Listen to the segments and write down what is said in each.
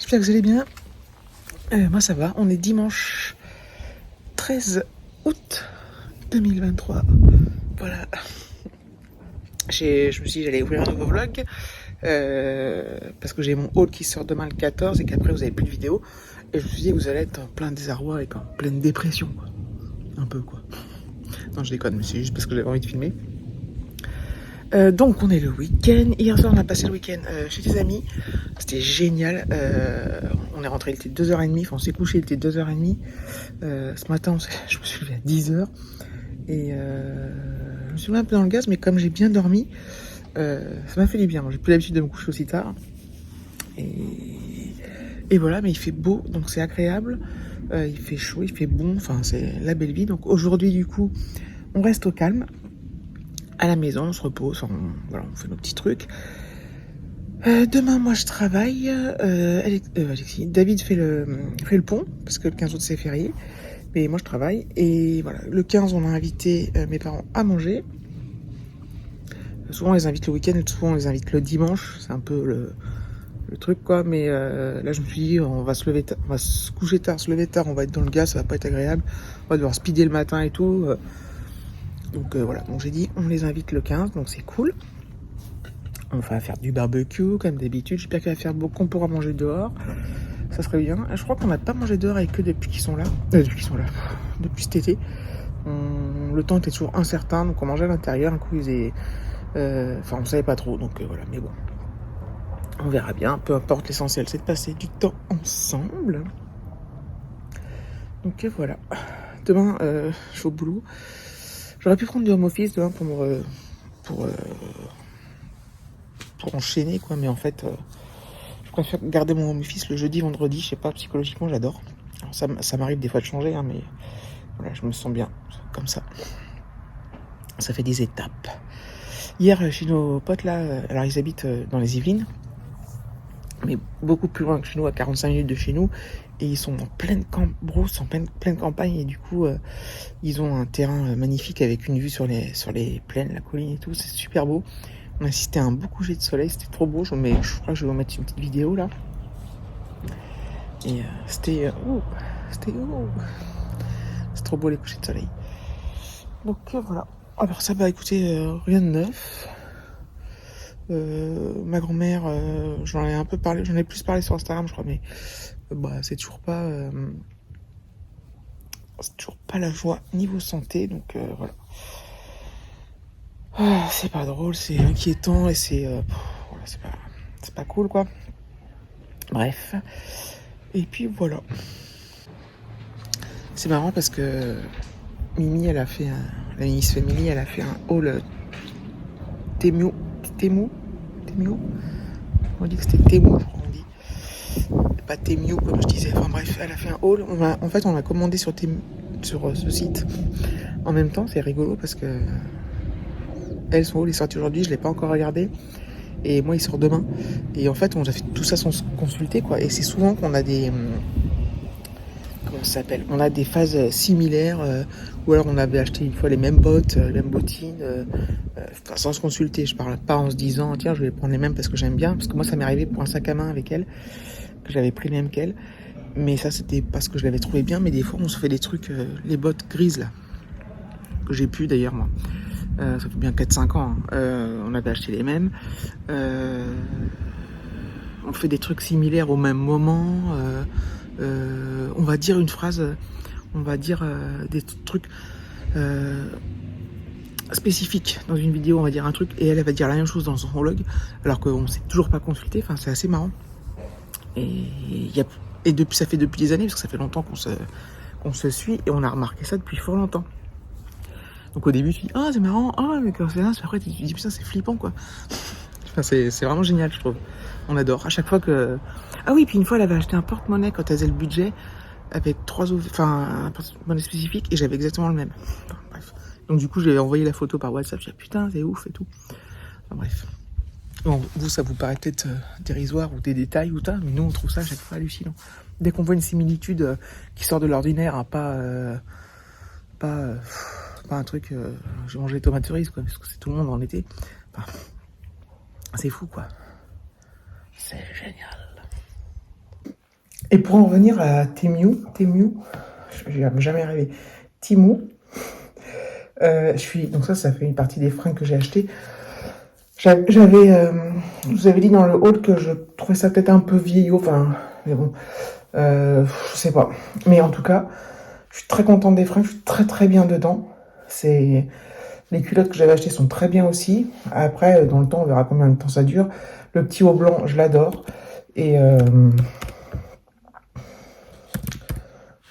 j'espère que vous allez bien. Moi ça va, on est dimanche 13 août 2023. Voilà. Je me suis dit j'allais ouvrir un nouveau vlog parce que j'ai mon haul qui sort demain le 14 et qu'après vous avez plus de vidéos. Et je me suis dit que vous allez être en plein désarroi et en pleine dépression, quoi. Un peu, quoi. Non, je déconne, mais c'est juste parce que j'avais envie de filmer. Donc on est le week-end. Hier soir on a passé le week-end chez des amis. C'était génial. On est rentré, il était 2h30. Enfin on s'est couché, il était 2h30. Ce matin je me suis levé à 10h. Et je me suis mis un peu dans le gaz, mais comme j'ai bien dormi, ça m'a fait du bien. J'ai plus l'habitude de me coucher aussi tard. Et voilà, mais il fait beau, donc c'est agréable. Il fait chaud, il fait bon. Enfin c'est la belle vie. Donc aujourd'hui du coup on reste au calme. À la maison, on se repose, voilà, on fait nos petits trucs. Demain, moi, je travaille. Alexis, David fait le pont, parce que le 15 août, c'est férié. Mais moi, je travaille. Et voilà, le 15, on a invité mes parents à manger. Souvent, on les invite le week-end, et souvent, on les invite le dimanche. C'est un peu le truc, quoi. Mais là, je me suis dit, on va se lever tard, on va se coucher tard, se lever tard, on va être dans le gaz, ça va pas être agréable. On va devoir speeder le matin et tout. Donc voilà, donc j'ai dit on les invite le 15, donc c'est cool. On va faire du barbecue comme d'habitude, j'espère qu'il va faire beau, qu'on pourra manger dehors. Ça serait bien. Je crois qu'on n'a pas mangé dehors avec eux depuis qu'ils sont là. Depuis cet été. Le temps était toujours incertain, donc on mangeait à l'intérieur. Un coup ils faisaient... Enfin on savait pas trop, donc voilà, mais bon. On verra bien, peu importe, l'essentiel c'est de passer du temps ensemble. Donc voilà. Demain, je suis au boulot. J'aurais pu prendre du home office demain pour enchaîner, quoi, mais en fait, je préfère garder mon home office le jeudi, vendredi, je sais pas, psychologiquement, j'adore. Alors, ça m'arrive des fois de changer, hein, mais voilà, je me sens bien, comme ça. Ça fait des étapes. Hier, chez nos potes, là, alors ils habitent dans les Yvelines, mais beaucoup plus loin que chez nous, à 45 minutes de chez nous, et ils sont en pleine brousse, en pleine campagne, et du coup, ils ont un terrain magnifique avec une vue sur les plaines, la colline et tout, c'est super beau. On a assisté à un beau coucher de soleil, c'était trop beau, je crois que je vais vous mettre une petite vidéo là. Et c'était trop beau les couchers de soleil. Donc voilà. Alors ça va, écoutez, rien de neuf. Ma grand-mère, j'en ai un peu parlé, j'en ai plus parlé sur Instagram je crois, mais c'est toujours pas la joie niveau santé, donc voilà. C'est pas drôle, c'est inquiétant et voilà, c'est pas cool, quoi. Bref. Et puis voilà. C'est marrant parce que Mimi, elle a fait la Miss Family, elle a fait un haul Temu. On dit que c'était Temu, je crois on dit. Pas Temu comme je disais. Enfin bref, elle a fait un haul. On a commandé sur ce site. En même temps, c'est rigolo parce que son haul est sorti aujourd'hui, je l'ai pas encore regardé. Et moi, il sort demain. Et en fait, on a fait tout ça sans se consulter, quoi. Et c'est souvent qu'on a des... Comment ça s'appelle ? On a des phases similaires. Ou alors, on avait acheté une fois les mêmes bottes, les mêmes bottines. Sans se consulter. Je parle pas en se disant, tiens, je vais prendre les mêmes parce que j'aime bien. Parce que moi, ça m'est arrivé pour un sac à main avec elle. Que j'avais pris les mêmes qu'elle. Mais ça, c'était parce que je l'avais trouvé bien. Mais des fois, on se fait des trucs... les bottes grises, là. Que j'ai pu, d'ailleurs, moi. Ça fait bien 4-5 ans, hein. On avait acheté les mêmes. On fait des trucs similaires au même moment. On va dire une phrase, on va dire des trucs spécifiques dans une vidéo, on va dire un truc, et elle va dire la même chose dans son vlog, alors qu'on ne s'est toujours pas consulté. Enfin, c'est assez marrant. Ça fait depuis des années, parce que ça fait longtemps qu'on se suit, et on a remarqué ça depuis fort longtemps. Donc au début, tu dis, ah, c'est marrant, ah, mais quand c'est là, après, tu dis, putain, c'est flippant, quoi. Enfin, c'est vraiment génial, je trouve. On adore. À chaque fois que... Ah oui, puis une fois, elle avait acheté un porte-monnaie quand elle faisait le budget, avec un porte-monnaie spécifique, et j'avais exactement le même. Enfin, bref. Donc du coup, j'ai envoyé la photo par WhatsApp, j'ai dit, putain, c'est ouf, et tout. Enfin, bref. Bon, vous, ça vous paraît peut-être dérisoire, ou des détails, ou ça, mais nous, on trouve ça à chaque fois hallucinant. Dès qu'on voit une similitude qui sort de l'ordinaire, hein, pas un truc, j'ai mangé des tomates cerises, quoi, parce que c'est tout le monde en été. Enfin, c'est fou, quoi. C'est génial. Et pour en revenir à Temu, je vais jamais arrivé. Temu, donc ça fait une partie des fringues que j'ai achetées. J'avais, je vous avais dit dans le haul que je trouvais ça peut-être un peu vieillot, enfin, mais bon, je sais pas. Mais en tout cas, je suis très contente des fringues, je suis très très bien dedans. Les culottes que j'avais achetées sont très bien aussi. Après, dans le temps, on verra combien de temps ça dure. Le petit haut blanc, je l'adore. Et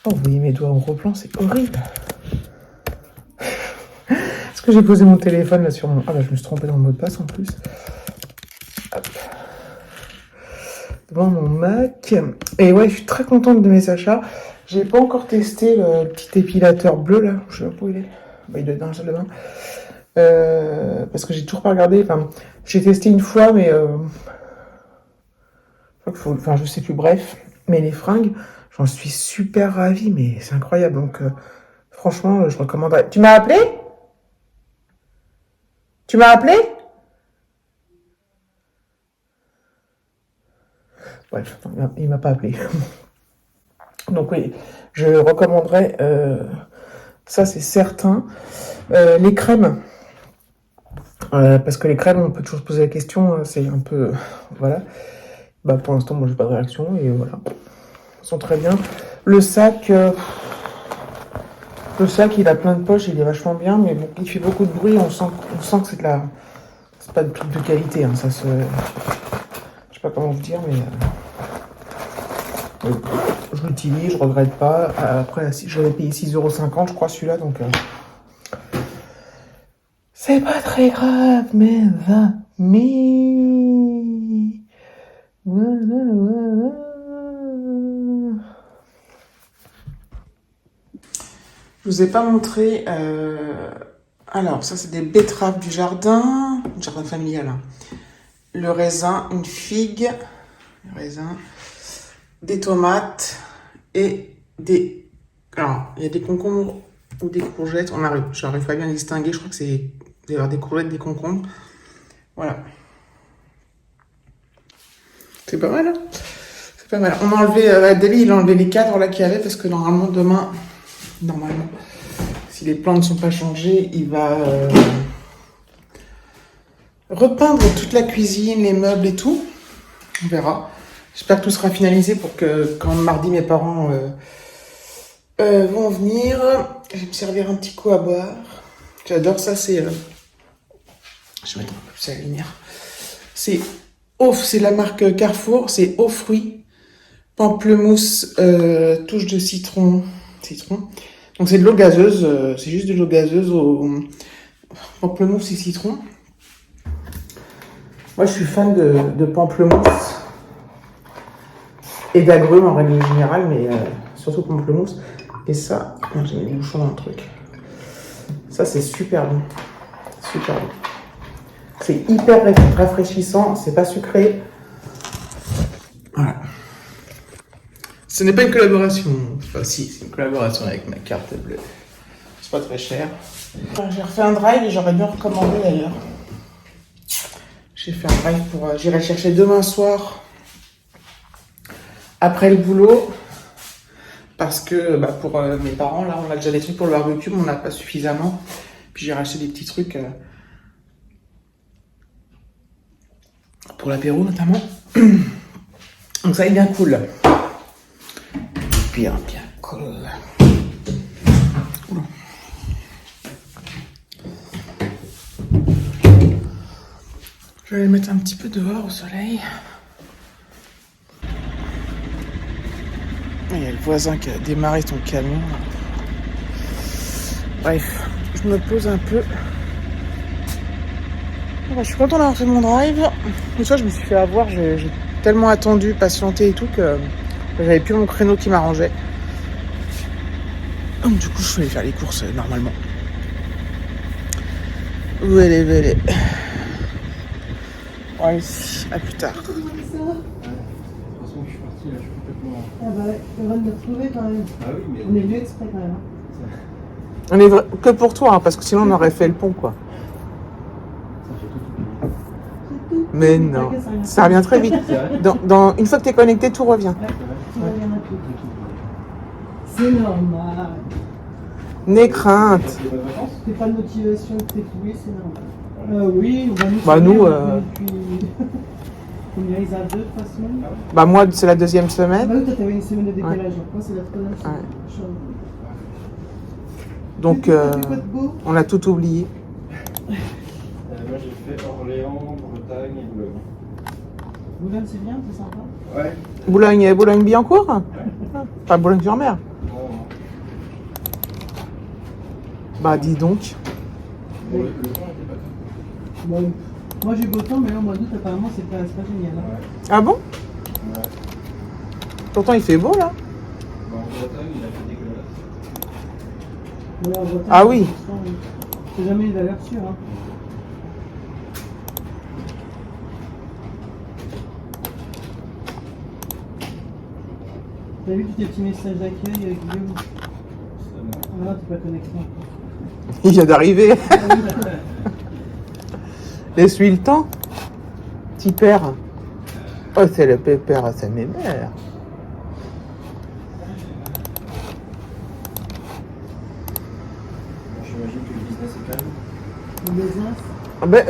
oh, vous voyez mes doigts en gros plan, c'est horrible. Est-ce que j'ai posé mon téléphone là sur mon... Ah bah je me suis trompée dans le mot de passe en plus. Hop. Devant mon Mac. Et ouais, je suis très contente de mes achats. J'ai pas encore testé le petit épilateur bleu là. Je sais pas où il est. Bah, il doit être dans la salle de bain. Parce que j'ai toujours pas regardé. Enfin, j'ai testé une fois, mais enfin, je sais plus. Bref, mais les fringues, j'en suis super ravie, mais c'est incroyable. Donc, franchement, je recommanderais. Tu m'as appelé? Tu m'as appelé? Bref, il m'a pas appelé. Donc oui, je recommanderais. Ça, c'est certain. Les crèmes. Parce que les crèmes, on peut toujours se poser la question, c'est un peu... voilà. Bah, pour l'instant, moi, j'ai pas de réaction, et voilà. Ils sont très bien. Le sac, il a plein de poches, il est vachement bien, mais bon, il fait beaucoup de bruit, on sent que c'est de la... C'est pas de truc de qualité, hein, ça se... Je sais pas comment vous dire, mais... je l'utilise, je regrette pas. Après, j'avais payé 6,50 €, je crois, celui-là, donc... c'est pas très grave, mais va, mais... Je vous ai pas montré... Alors, ça, c'est des betteraves du jardin familial. Hein. Le raisin, une figue, le raisin, des tomates et des... Alors, il y a des concombres ou des courgettes. J'arrive pas bien à distinguer. Je crois que c'est... Il doit y avoir des courgettes, des concombres. Voilà. C'est pas mal, hein? C'est pas mal. On a enlevé... David, il a enlevé les cadres là qu'il y avait parce que normalement, demain... Normalement... Si les plans ne sont pas changés, il va repeindre toute la cuisine, les meubles et tout. On verra. J'espère que tout sera finalisé pour que quand mardi mes parents vont venir, je vais me servir un petit coup à boire. J'adore ça, c'est... Je vais mettre un peu plus à la lumière. C'est la marque Carrefour, c'est aux fruits, pamplemousse, touche de citron. Donc c'est de l'eau gazeuse, c'est juste de l'eau gazeuse au pamplemousse et citron. Moi je suis fan de pamplemousse et d'agrumes en règle générale, mais surtout pamplemousse. Et ça, j'ai mis des bouchons dans le truc. Ça c'est super bon, super bon. C'est hyper rafraîchissant, c'est pas sucré. Voilà. Ce n'est pas une collaboration. Enfin, si, c'est une collaboration avec ma carte bleue. C'est pas très cher. J'ai refait un drive et j'aurais bien recommandé d'ailleurs. J'ai fait un drive pour... j'irai chercher demain soir. Après le boulot. Parce que pour mes parents, là, on a déjà des trucs pour le barbecue, mais on n'a pas suffisamment. Puis j'ai racheté des petits trucs pour l'apéro notamment. Donc ça est bien cool. Bien cool. Je vais les mettre un petit peu dehors au soleil. Il y a le voisin qui a démarré son camion. Bref, je me pose un peu. Je suis contente d'avoir fait mon drive. Une fois, je me suis fait avoir. J'ai tellement attendu, patienté et tout que j'avais plus mon créneau qui m'arrangeait. Donc, du coup, je suis allée faire les courses normalement. Allez. Ouais, à plus tard. Ah bah ouais, c'est vrai de me retrouver quand même. Ah oui, mais... On est venu exprès quand même. On est que pour toi, hein, parce que sinon on aurait fait le pont, quoi. Mais non, ça revient très vite. Une fois que t'es connecté, tout revient. Ouais, C'est normal. N'aie crainte. C'est pas de motivation de t'écouler, c'est normal. Oui, nous, depuis... Combien ils ont 2, 3 semaines? Bah moi, c'est la 2e semaine. Bah oui, toi, t'avais une semaine de décalage. Moi, c'est la 3e semaine. Donc, on a tout oublié. Moi, j'ai fait Orléans, Bretagne et Boulogne. Boulogne, c'est bien, c'est sympa. Ouais. Boulogne-Billancourt. Enfin, Boulogne-sur-Mer. Non. Bah, dis donc. Bon, le temps était pas top. Bon, moi, j'ai beau temps, mais là, au mois d'août, apparemment, c'est pas génial. Hein. Ah bon? Ouais. Pourtant, il fait beau, là. Bon, en Bretagne, il a fait dégueulasse. Ouais, en Bretagne, Ah oui. C'est jamais une valeur sûre. Hein. T'as vu tous tes petits messages d'accueil, Guillaume? Ah non, t'es pas connecté encore. Il vient d'arriver. Laisse-lui le temps. Petit père. Oh, c'est le pépère à sa mère. J'imagine que le business est calme. Le business?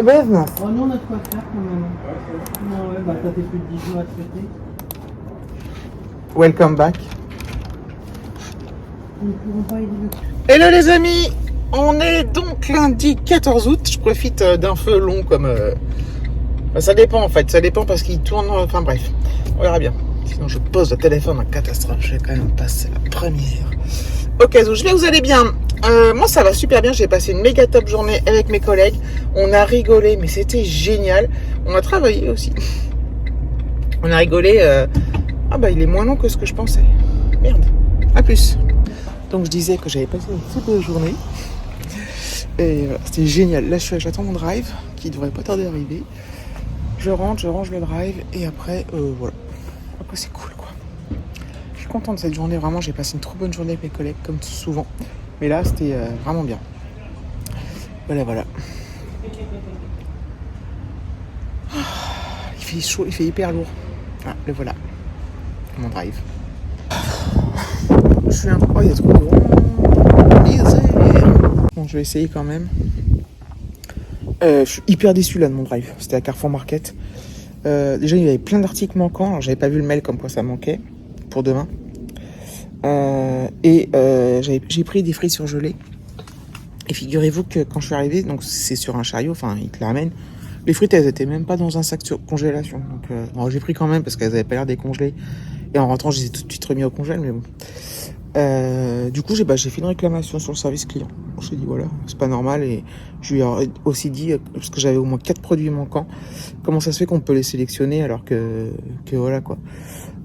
Business. Oh non, on a de quoi faire quand même. Non, ouais, bah t'as tes plus de 10 jours à traiter. Welcome back. Nous ne pourrons pas aider le coup. Hello les amis. On est donc lundi 14 août. Je profite d'un feu long comme... ça dépend en fait. Ça dépend parce qu'il tourne... Enfin bref. On verra bien. Sinon je pose le téléphone en catastrophe. Je vais quand même passer la première. Au cas où. Vous allez bien. Moi ça va super bien. J'ai passé une méga top journée avec mes collègues. On a rigolé mais c'était génial. On a travaillé aussi. On a rigolé... Ah bah il est moins long que ce que je pensais. Merde. À plus. Donc je disais que j'avais passé une super journée. Et voilà, c'était génial. Là j'attends mon drive qui devrait pas tarder à arriver. Je rentre, je range le drive et après voilà. Après c'est cool quoi. Je suis content de cette journée, vraiment j'ai passé une trop bonne journée avec mes collègues comme souvent. Mais là c'était vraiment bien. Voilà. Il fait chaud, il fait hyper lourd. Ah, le voilà. Mon drive. Je suis un... Oh, il y a trop de rond. Bon, je vais essayer quand même. Je suis hyper déçu là de mon drive. C'était à Carrefour Market. Déjà, il y avait plein d'articles manquants. Alors, j'avais pas vu le mail comme quoi ça manquait pour demain. J'ai pris des fruits surgelés. Et figurez-vous que quand je suis arrivé, donc c'est sur un chariot, enfin, ils te la ramènent. Les frites, elles étaient même pas dans un sac sur congélation. Donc, bon, j'ai pris quand même parce qu'elles avaient pas l'air décongelées. Et en rentrant, je les ai tout de suite remis au congèle, mais bon. Du coup, j'ai fait une réclamation sur le service client. Je lui ai dit, voilà, c'est pas normal. Et je lui ai aussi dit, parce que j'avais au moins 4 produits manquants, comment ça se fait qu'on peut les sélectionner alors que voilà, quoi.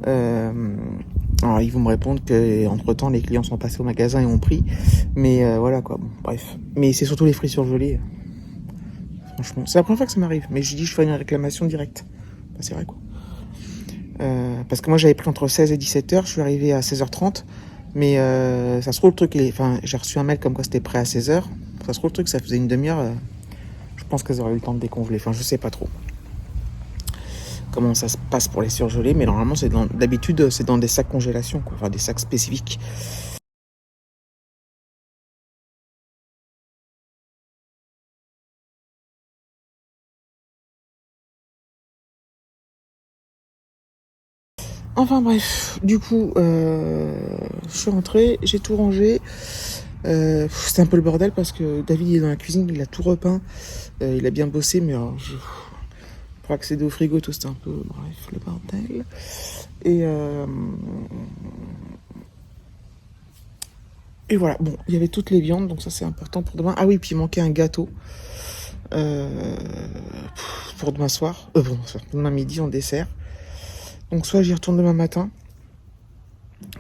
Alors, ils vont me répondre que entre temps les clients sont passés au magasin et ont pris. Mais voilà, quoi. Bon, bref. Mais c'est surtout les fruits surgelés. Franchement, c'est la première fois que ça m'arrive. Mais je dis, je fais une réclamation directe. Bah, c'est vrai, quoi. Parce que moi j'avais pris entre 16 et 17 heures, je suis arrivé à 16h30, mais ça se trouve le truc, j'ai reçu un mail comme quoi c'était prêt à 16h, ça se trouve le truc, ça faisait une demi-heure, je pense qu'elles auraient eu le temps de décongeler, enfin je sais pas trop comment ça se passe pour les surgelés, mais normalement d'habitude c'est dans des sacs congélation, quoi, enfin des sacs spécifiques. Enfin bref, du coup, je suis rentrée, j'ai tout rangé. C'était un peu le bordel parce que David il est dans la cuisine, il a tout repeint, il a bien bossé, mais alors, pour accéder au frigo, tout c'était un peu, bref, le bordel. Et voilà, bon, il y avait toutes les viandes, donc ça c'est important pour demain. Ah oui, puis il manquait un gâteau pour demain soir, pour demain midi en dessert. Donc soit j'y retourne demain matin,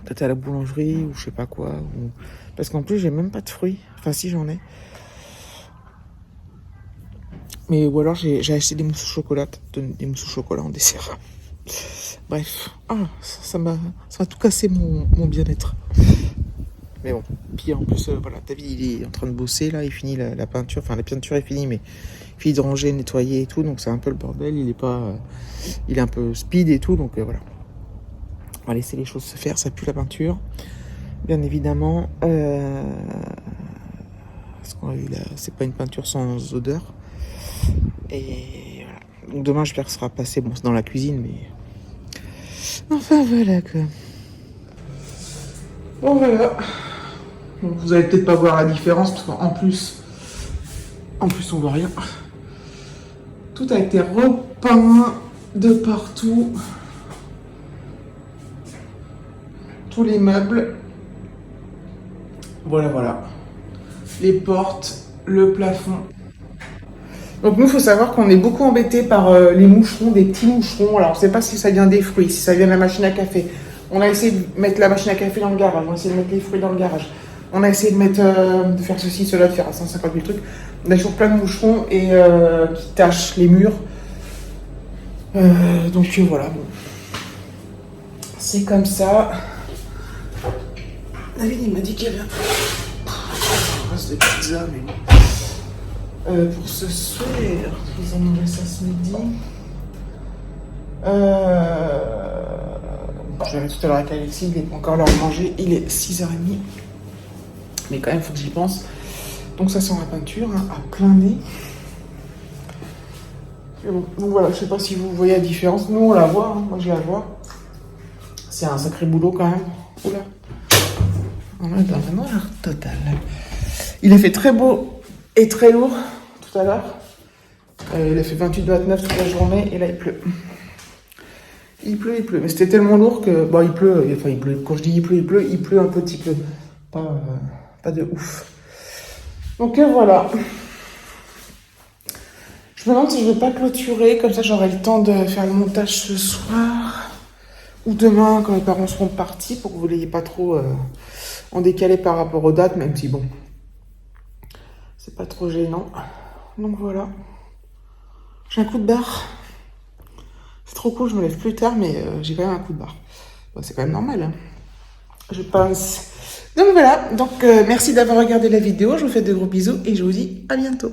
peut-être à la boulangerie ou je sais pas quoi. Parce qu'en plus j'ai même pas de fruits. Enfin si j'en ai. Mais ou alors j'ai acheté des mousses au chocolat. Des mousses au chocolat en dessert. Bref. Ça m'a tout cassé mon bien-être. Mais bon. Puis en plus voilà, David il est en train de bosser là, il finit la peinture. Enfin la peinture est finie mais il finit de ranger, nettoyer et tout. Donc c'est un peu le bordel. Il est un peu speed et tout. Donc voilà. On va laisser les choses se faire, ça pue la peinture. bien évidemment. Parce qu'on a eu là, c'est pas une peinture sans odeur. Et voilà. Donc demain, j'espère que ce sera passé. Bon, c'est dans la cuisine, mais. Enfin, voilà quoi. Bon, voilà. Donc, vous allez peut-être pas voir la différence, parce qu'en plus, on voit rien. Tout a été repeint de partout. Tous les meubles. Voilà, voilà. Les portes, le plafond. Donc nous, il faut savoir qu'on est beaucoup embêtés par les moucherons, des petits moucherons. Alors, on ne sait pas si ça vient des fruits, si ça vient de la machine à café. On a essayé de mettre la machine à café dans le garage, on a essayé de mettre les fruits dans le garage. On a essayé de mettre, de faire ceci, cela, de faire 150 000 trucs. On a toujours plein de moucherons et qui tachent les murs. Donc voilà, bon. C'est comme ça. David, il m'a dit qu'il y avait un reste de pizza, mais bon. Pour ce soir, ils ont mangé ça ce midi. Je verrai tout à l'heure avec Alexis, il n'est pas encore l'heure de manger, il est 6h30. Mais quand même, il faut que j'y pense. Donc ça sent la peinture, hein, à plein nez. Et bon, donc voilà, je sais pas si vous voyez la différence. Nous, on la voit, hein, moi je la vois. C'est un sacré boulot quand même. Oula. On est dans un noir total. Il a fait très beau et très lourd tout à l'heure. Il a fait 28-29 toute la journée et là il pleut. Il pleut. Mais c'était tellement lourd que... Bon, il pleut. Enfin, il pleut. Quand je dis il pleut un petit peu. Pas de ouf. Donc voilà. Je me demande si je ne vais pas clôturer. Comme ça, j'aurai le temps de faire le montage ce soir. Ou demain, quand mes parents seront partis, pour que vous ne l'ayez pas trop en décalé par rapport aux dates, même si bon, c'est pas trop gênant. Donc voilà. J'ai un coup de barre. C'est trop cool, je me lève plus tard, mais j'ai quand même un coup de barre. Bon, c'est quand même normal, hein, je pense. Donc voilà, merci d'avoir regardé la vidéo. Je vous fais de gros bisous et je vous dis à bientôt.